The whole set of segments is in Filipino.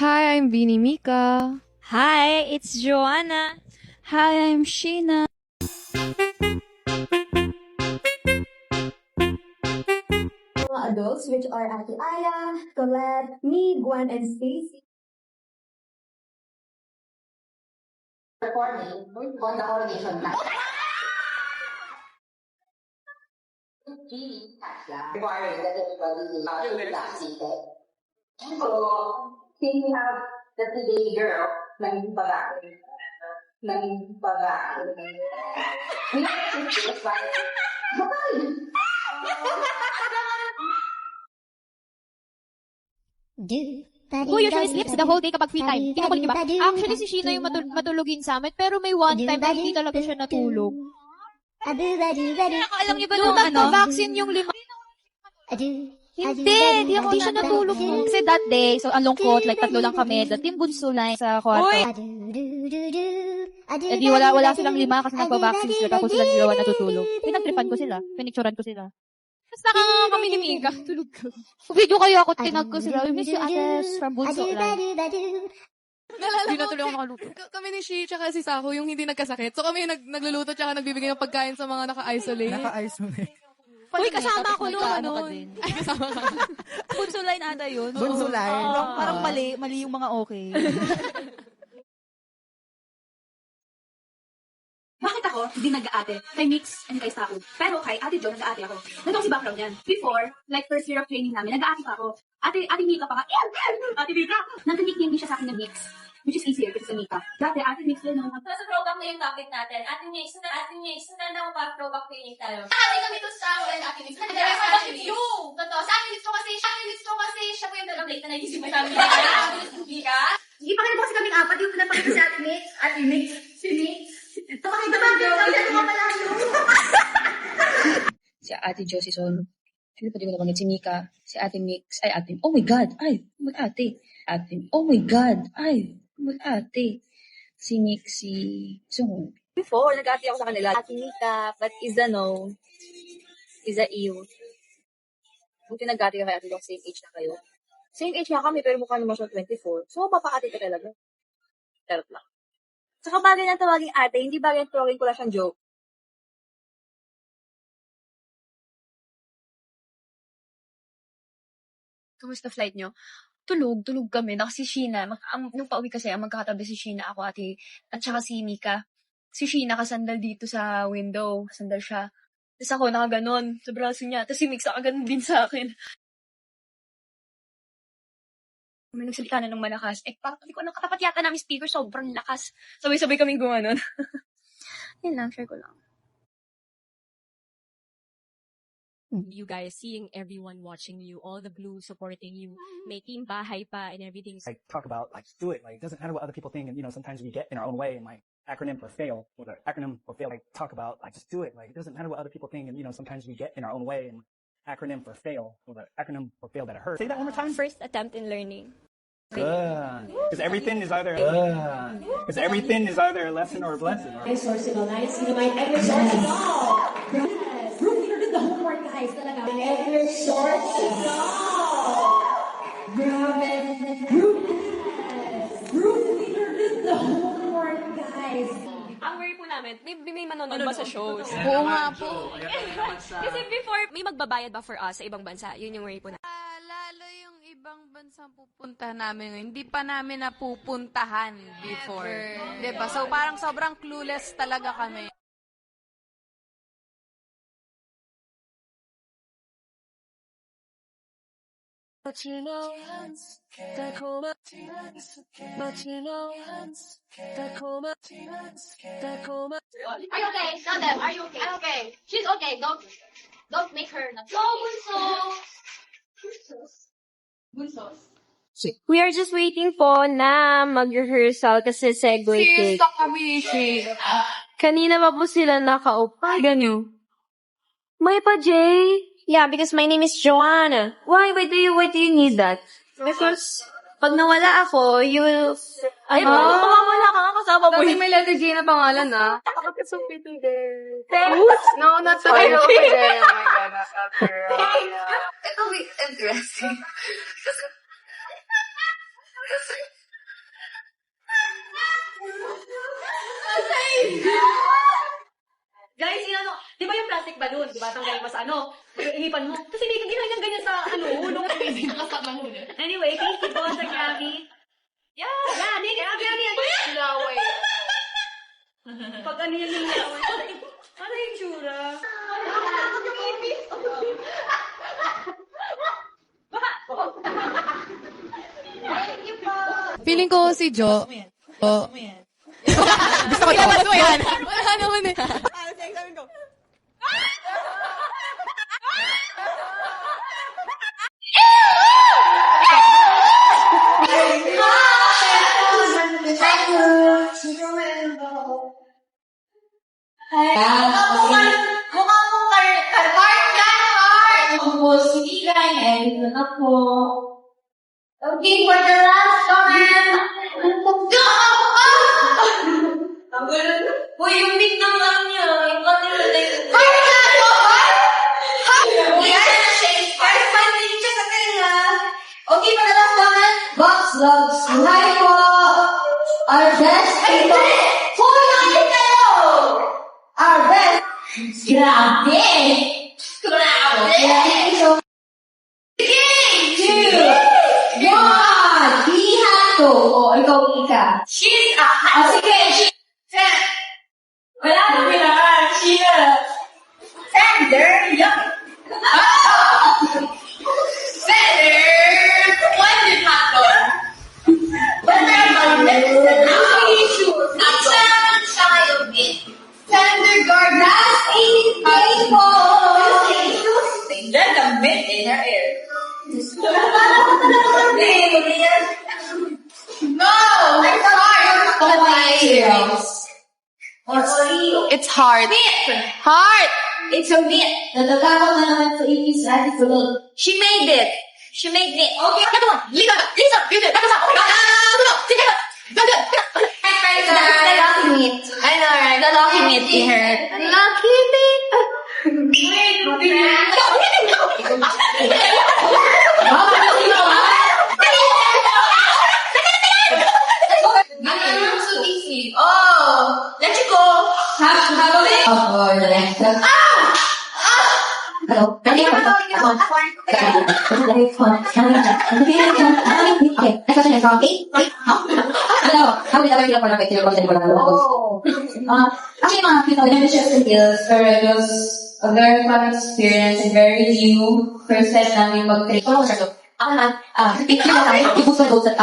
Hi, I'm Vinnie Mika. Hi, it's Joanna. Hi, I'm Sheena. Mga adults, which are Ate Aya, Colette, me, Gwen, and Stacy. Recording on the coronation night. Really requiring that everybody is vaccinated. So, here we have the baby girl, naging babae. Naging babae. Who usually sleeps the whole day kapag free time? Kinukulit niyo ba? Actually, si Sheena yung matulogin sa amin, pero may one time na hindi talaga siya natulog. Alam niyo ba Nung nung nagpa-vaccine yung Hindi siya natulog. Kasi that day, so ang lungkot, like tatlo lang kami, that yung bunso lang sa kwarto. Eh di wala silang 5 kasi nagpa-vaccine sila, tapos sila dalawa natutulog. Pinagtripan ko sila, pinicturean ko sila. Mas nakakanga kami ni Mika. Tulog ka. Video kayo ako, tinag ko sila. We miss you, Ates, from bunso lang. Hindi na tuloy ako nakaluto. Kami ni Shi tsaka si Saho yung hindi nagkasakit. So kami yung nagluluto tsaka nagbibigay ng pagkain sa mga naka-isolate. Naka-isolate. Uy, kasama ako noon. Ay, kasama ka. Bunso line ata yun? Bunso line. Parang mali yung mga okay. Bakit ako hindi nag-aate kay Mix and kay Saho? Pero kay Ate Jo, nag-aate ako. Ganito kasi background yan. Before, like first year of training namin, nag-aate pa ako. Ate Mika pa ka. Ate Mika! Nag-nickname din siya sa akin ng Mix. Which is easier kasi sa Mika. Dati, Ate Mix din naman. Sa throwback na yung topic natin. Ate Mix, na naman pa throwback training tayo. Ate kami to sa Ate Mix. Ate Mix, totoo. Sa Ate Mix ko kasi, siya po yung dalang late na nagising mo sa amin. Mika? Hindi pa kayo kasi kaming apat yung pinapakita si Ate Mix. Ate Mix, si Mix. Pakita ba? Si Ate Jo, si Solo. Sino pa di ko nabanggit? Si Mika, si Ate Mix, oh my God, mag-ate. Oh my God, mag-ate. Si Mix, si Sung. Before, nag-ate ako sa kanila. Ate Mika, but is a no. Is a ew. Buti nag-ate ka kay Ate Dok, same age na kayo. Same age nga kami, pero mukha naman siya 24. So, mapapa-ate ka talaga. Charot lang. Saka bagay na tawagin ate, hindi bagay na tawagin ko lang siyang joke. Kumusta flight nyo? Tulog kami. Si Sheena. Nung pauwi kasi, ang magkakatabi si Sheena, ako, ate, at saka si Mika. Si Sheena kasandal dito sa window. Kasandal siya. Tapos ako nakaganon sa braso niya. Tapos si Mix nakaganon din sa akin. May nagsalita na ng malakas. Parang hindi ko nakatapat yata namin speaker. Sobrang lakas. Sabay-sabay kaming gumanon. Yun lang, share ko lang. You guys seeing everyone watching you, all the blue supporting you, may team bahay pa and everything. Like, talk about, like, do it. Like, it doesn't matter what other people think. And, sometimes we get in our own way and, like, acronym for fail, like, talk about, like, just do it. Like, it doesn't matter what other people think. And, sometimes we get in our own way and acronym for fail, that it hurts. Say that one more time. First attempt in learning. Good. Because everything is either a lesson or a blessing. Right? Resource organize, minimize every source of all. Yes. Room leader did the homework, guys, talaga. Every source of all. Grabe. Room leader did the homework, guys. Ang worry po namin, may manonood ba sa shows? Oo nga po. Kasi before, may magbabayad ba for us sa ibang bansa? Yun yung worry po namin. Lalo yung ibang bansang pupunta namin ngayon, hindi pa namin napupuntahan before. Diba? So parang sobrang clueless talaga kami. But you know that coma, Are you okay? Tell them, are you okay? I'm okay. She's okay. Don't make her not. No, Bunsos. We are just waiting po na mag-rehearsal kasi segue cake. Kami, Kanina pa po sila nakaupo. Ganyo. May pa, Jay? Yeah, because my name is Joanna. Why do you need that? Because pag nawala ako, you will... Ay, mawawala ka nga kasama mo. Dati may letter J na pangalan, ah. So pretty there. No, not so over there. Oh my God, not out there. It'll be interesting. Guys, di ba yung plastic balloon? Di ba? Tanggalin mo sa ihipan mo. Kasi may ginagawa ganyan sa ulong. Anyway, thank you po sa Gabby. Yeah, thank you, Gabby. Laway. Pag ano yan yung laway. Ano yung tsura? Feeling ko si Jo. Gusto ko dapat mo yan. Wala naman eh. Okay, for the last comment. Ang gulo. Uy, yung mic ng lang niya. Yung kanila like... Okay, for the last comment. Box loves. Hi po. Our best people. Hi kayo. Our best. Grabe. Thank you so much. 3, 2, 1. Hihato. O, ikaw, Ika. She's a hot. O, sige. Wala na bilangan. Sheila. Sender. Yup. Sender. When did happen? When I found it, how you shoot. It's a child bit. Sender guard. That's 80 people. There's a myth in her ear. No, it's hard. It's hard. Hard! It's a myth. Natatakot na naman sa ibig sa ating tulog. She made it. She made it. Okay, come on. Lisa. The lucky meat. I know, right? The lucky meat in her. Lucky meat. So easy. Oh, let you go. Have it. Oh, the next. Hello. Okay, next question is from Hello. How did I feel for the picture of the actually, mga people, I never shared the skills, pero it was a very fun experience and very new. First time namin mag-create. Ako naman, picture na kami, i-post ko sa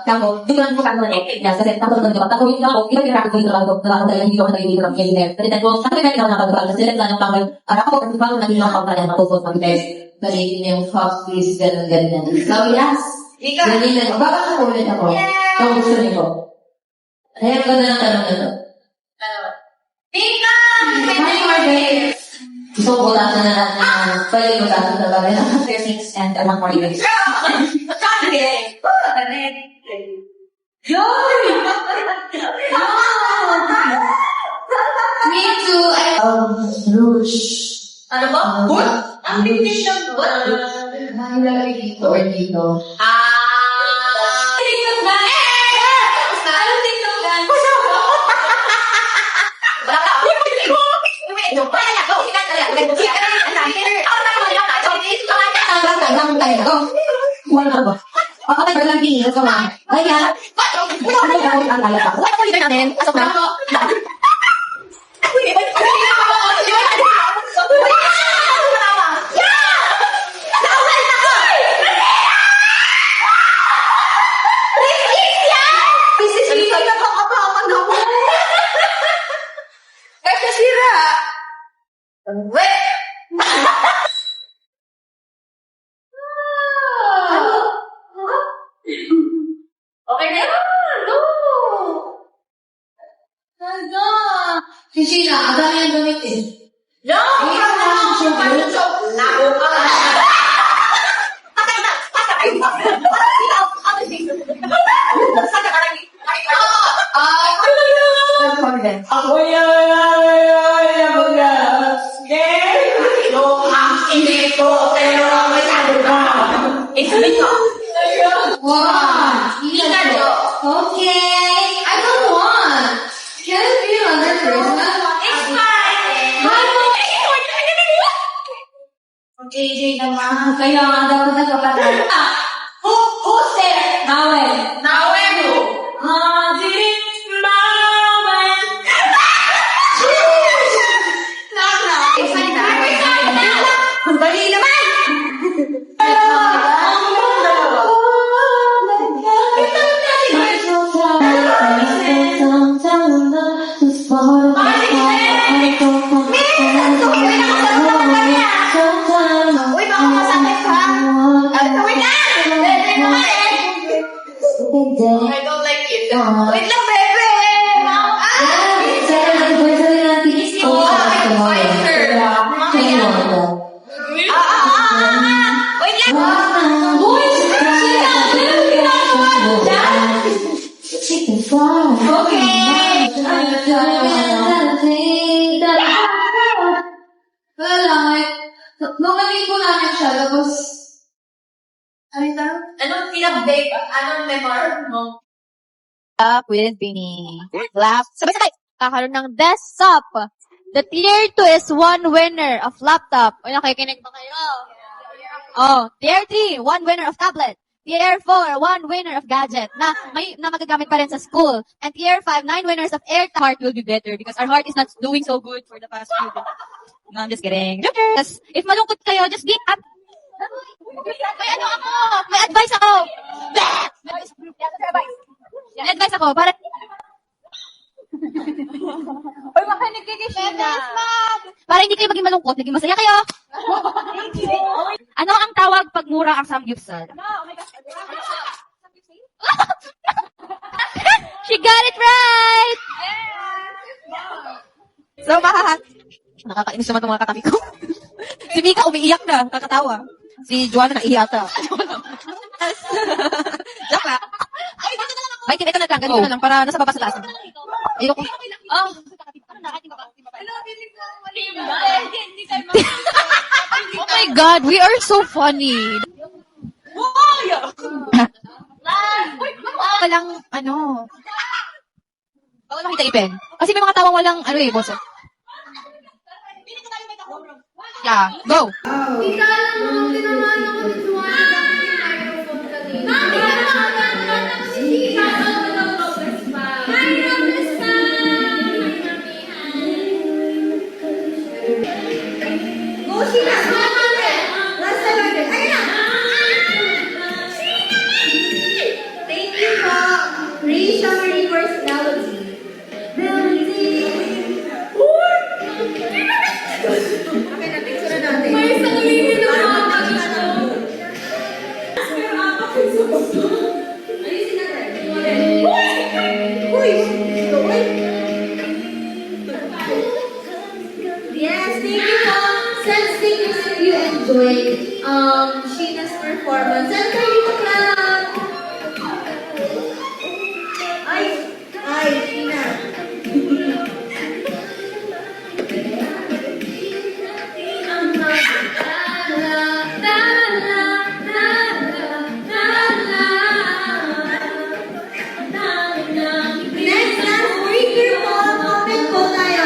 kamo, doon lang mo kamo na yes, kasi tapos doon ako, yung ako, iba yung rakot ko dito lang ako, hindi ko naging dito lang yung there. Pero then, ako yung naging ako nakagawa, kasi lang lang pangal, ako, kasi pangal naging ako pala, mag-post mag-test, kasi yung top please, ganun. So, yes, ganun na, baka ako ulit ako, kung gusto niyo. Ayun, ganda ng tanong na to. Pika! Gusto ko lang na pwede ko sa ating trabaho ng 6 and 1 more years. Me too. Rouge. Ano ba? Good? Ang definition ng good? Nalagay dito or dito. TikTok na! Anong TikTok na? Wala ka. Ito, wala na go. Ika talaga. Wala ba? Ako tayo lang din. Let's go na. Kaya, ano yung ang alala pa? Wala ko dito natin. Pasok na. Okay na yun? No! Ano? Si Sheila, ang dami yung damit eh. No! Hindi ka na lang siya ba? Nago ka na. Patay na! Patay na! Saka ka lang. Ako yan! Hindi ko, pero may sabi ka. It's me. 1, Okay. I don't want. Can it be another person? It's fine. JJ naman. Kaya nga dapat nagpapatay. Who's there? Mawel. Mawel who? Mawel. Dali naman! Uy, baka masakit ha? Wait lang! I don't like it. Wait lang, bebe! Nung naging ko namin siya, tapos, Anong pinag-bake? Anong memor mo? up with Bini. Laugh. Sabay-sabay! Kakaroon ng best sup. The tier 2 is one winner of laptop. O, nakikinig ba kayo? Oh, tier 3, one winner of tablet. Tier 4, one winner of gadget na magagamit pa rin sa school. And tier 5, 9 winners of air. Heart will be better because our heart is not doing so good for the past few days. No, I'm just kidding. Yes, if malungkot kayo, just be up. May ano ako! May advice ako! May advice ako para... Uy, makinig kayo kay Sheena. Para hindi kayo maging malungkot, naging masaya kayo. Ano ang tawag pag mura ang samgyupsal? She got it right! So, nakakainis naman itong mga katabi ko. Si Mika umiiyak na, kakatawa. Si Joanna naiiyak na. Joke lang. Ay, ito na lang, ganito na lang, para nasa baba sa taas. Ayoko. Oh. Oh my God, we are so funny. Walang, bawal makita ipin. Kasi may mga tawang walang, boso. Yeah, go! Thank you po. Risha Marie Personality. May isang linya na ayusin natin. Yes, thank you po. Sense things you enjoyed Sheena's performance. And kayo na clap. Ay, Sheena. Next, last speaker po. Comment po tayo.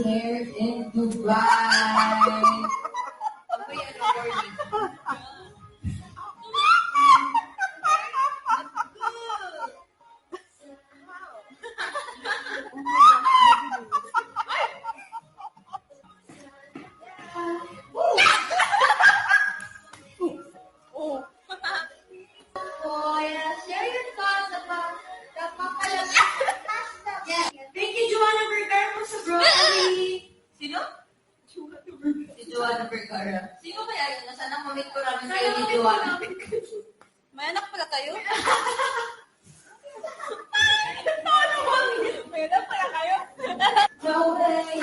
here in Dubai. Share your thoughts about the papalabas. Thank you, Joanna Vergara, po sa broccoli. Sino? Si Joanna Vergara. Sino kaya yun? Sana mamit ko namin kayo ni Joanna. May anak pala kayo? May anak pala kayo? No way.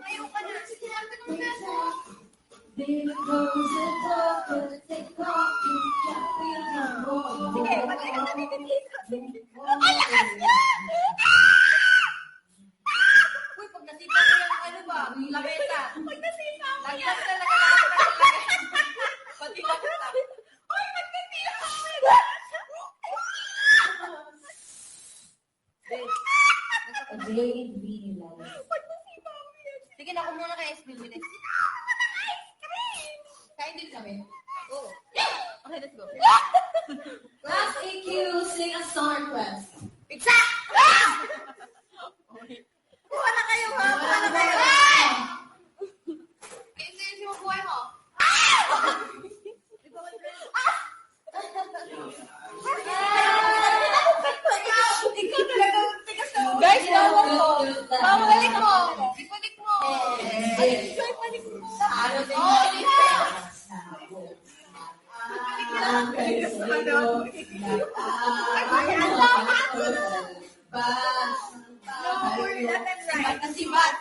Ayaw ka na. Sige, natin ang beso. Baby, close the door, put the take off, you can't feel no more. Sige, magaling ka na dito. Uy, pag nasipa ko yung ano ba? Labeta. Pag nasita mo Lagi yan. lang talaga nakakapagpapalagay. Pati labeta. Uy, nagkatila ka mo yan. A day in really life. Sige na, ako muna kay SB bilis. Kain din kami. Oo. Okay, let's go. Last EQ, sing a song request. Exact! Kuha na kayo, ha? Kuha na kayo. Kasi mo buhay mo. Ikaw talaga tigas na. Guys, bawal mo. Bawalik mo. Ipanik mo. Ipanik mo. Ano din? Kasi bad.